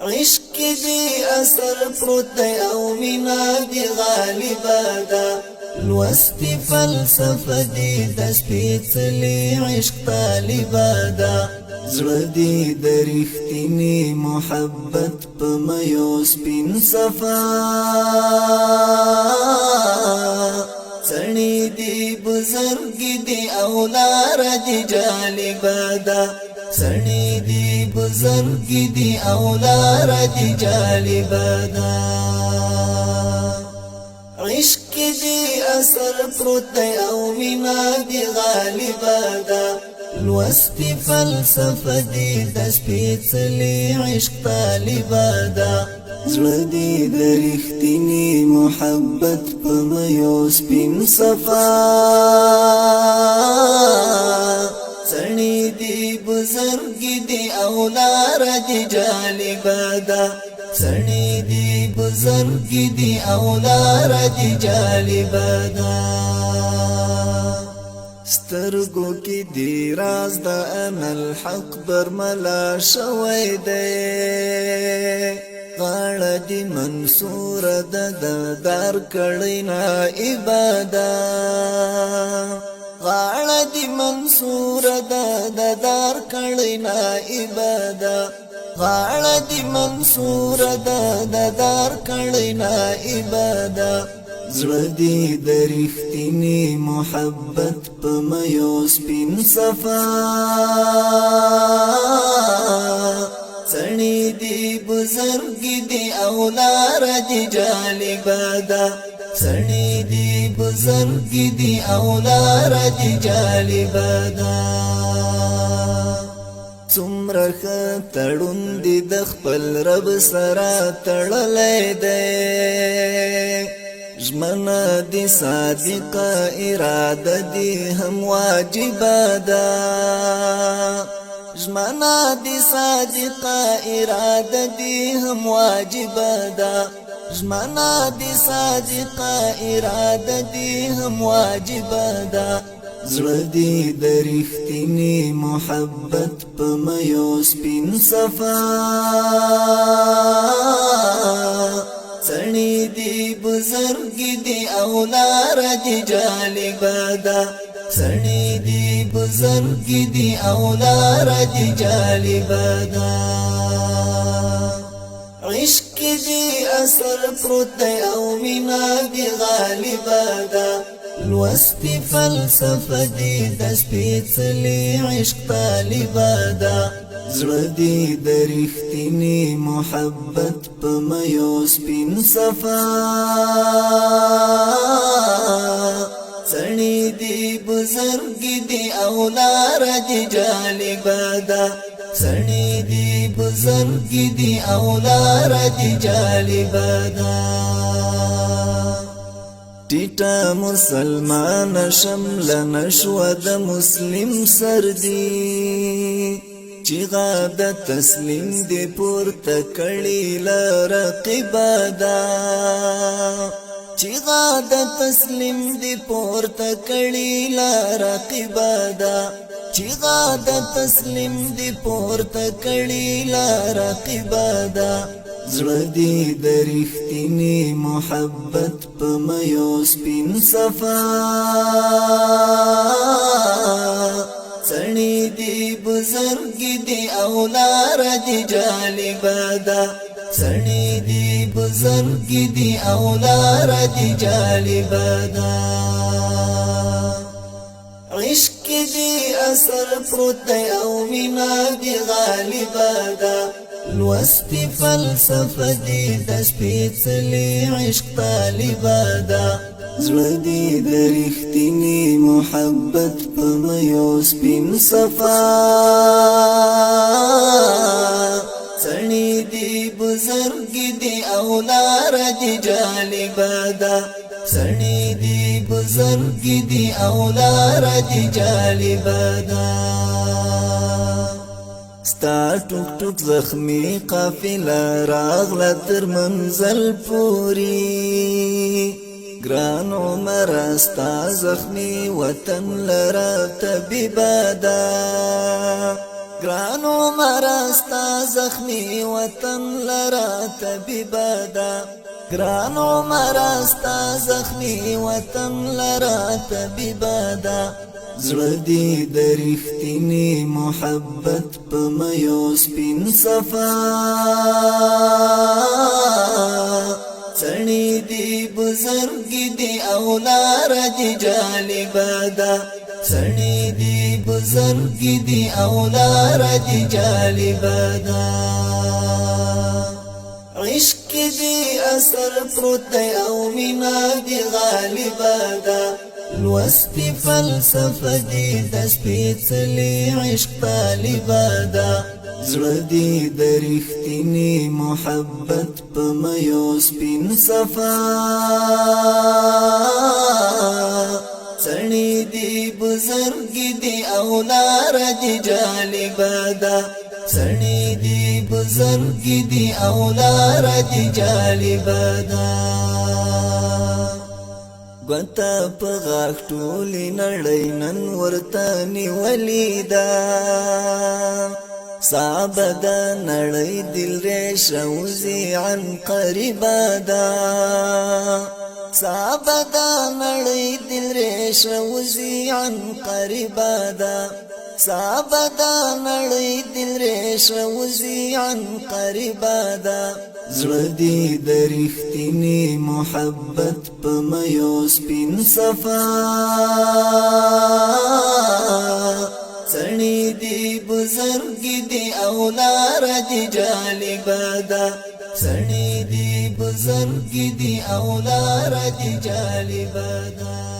عشق دی اثر پروت دی او مینا دی غالبا دا لوستی فلسفه دی د سپیڅلی عشق طالبا دا زړه دی د رښتینی محبت په میو سپین صفا سړی دی بزرګ دی او لار دی جالبا دا سړی دی بزرګ دی او لار دی جالبا دا عشق دی اثر پروت دی او مینا دی غالبا دا لوستی فلسفه دی د سپیڅلی عشق طالبا دا زړه دی د رښتینی محبت په میو سپین صفا سړی دی بزرګ دی او لار دی جالبا دا سړی دی بزرګ دی او لار دی جالبا دا سترګو کې دی راز د امل حق برملا شوی دی غاړه دی منصور د دار کړی نائبادا غاړه دی منصور د دار کړی نائبادا غاړه دی منصور د دار کړی نائبادا زړه دی د رښتینی محبت په میو سپین صفا سړی دی بزرګ دی او لار دی جالبا دا سړی دی بزرګ دی او لار دی جالبا دا څومره تړون دی د خپل رب سره تړلې دی ژمنه دی صادقه اراده دی هم واجبه ده ژمنه دی صادقه اراده دی هم واجبه ده ژمنه دی صادقه اراده دی هم واجبه ده زړه دی د رښتینی محبت په میو سپین صفا سړی دی بزرګ دی او لار دی جالبا دا سړی دی بزرګ دی او لار دی جالبا دا عشق دی اثر پروت دی او مینا دی غالبا دا لوستی فلسفه دی د سپیڅلی عشق طالبا دا زړه دی د رښتینی محبت په میو سپین صفا سړی دی بزرګ دی او لار دی جالبا دا سړی دی بزرګ دی او لار دی جالبا دا ټیټه مسلمان شمل نشو د مسلم سر دی چیغا د تسلیم دی پورته کړي لرقبا دا چیغا د تسلیم دی پورته کړي لرقبا دا چیغا د تسلیم دی پورته کړي لرقبا دا زړه دی د رښتینی محبت په میو سپین صفا سړی دی بزرګ دی او لار دی جالبا دا سړی دی بزرګ دی او لار دی جالبا دا عشق دی اثر پروت دی او مینا دی غالبا دا لوستی فلسفه دی د سپیڅلی عشق طالبا دا زړه دی د رښتینی محبت په میو سپین صفا سړی دی بزرګ دی او لار دی جالبا دا سړی دی بزرګ دی او لار دی جالبا دا ستا ټوک ټوک زخمی قافله راغله تر منزل پوری ګران عمر ستا زخمی وطن لره طبیبه ده ګران عمر استا زخمی وطن لرا طبيبا دا ګران عمر استا زخمی وطن لرا طبيبا دا زړه دې د رښتینې محبت په مېو سپین صفا څڼې دې بزرګ دې او لار دې جالبه ده څڼې دې بزرګ دې او لار دې جالبه ده عشق دې اثر پروت دی او مینا دې غالبه ده لوستي فلسفه دې د سپېڅلي عشق طالبه ده زړه دې د رښتینې محبت په مېو سپین صفا څڼې دې بزرګ دې او لار دې جالبه ده څڼې دې بزرګ دې او لار دې جالبه ده ګوته په غاښ ټولې نړۍ نن ورته نیولې ده صعب دا نړۍ دل ریشه وزي عن قریبا دا صعب دا نړۍ دل ریشه وزي عن قریبا دا صعب دا نړۍ دل ریشه وزي عن قریبا دا زړه دې د رښتینې محبت په مېو سپین صفا څڼې دې بزرګ دې او لار دې جالبه ده څڼې دې بزرګ دې او لار دې جالبه ده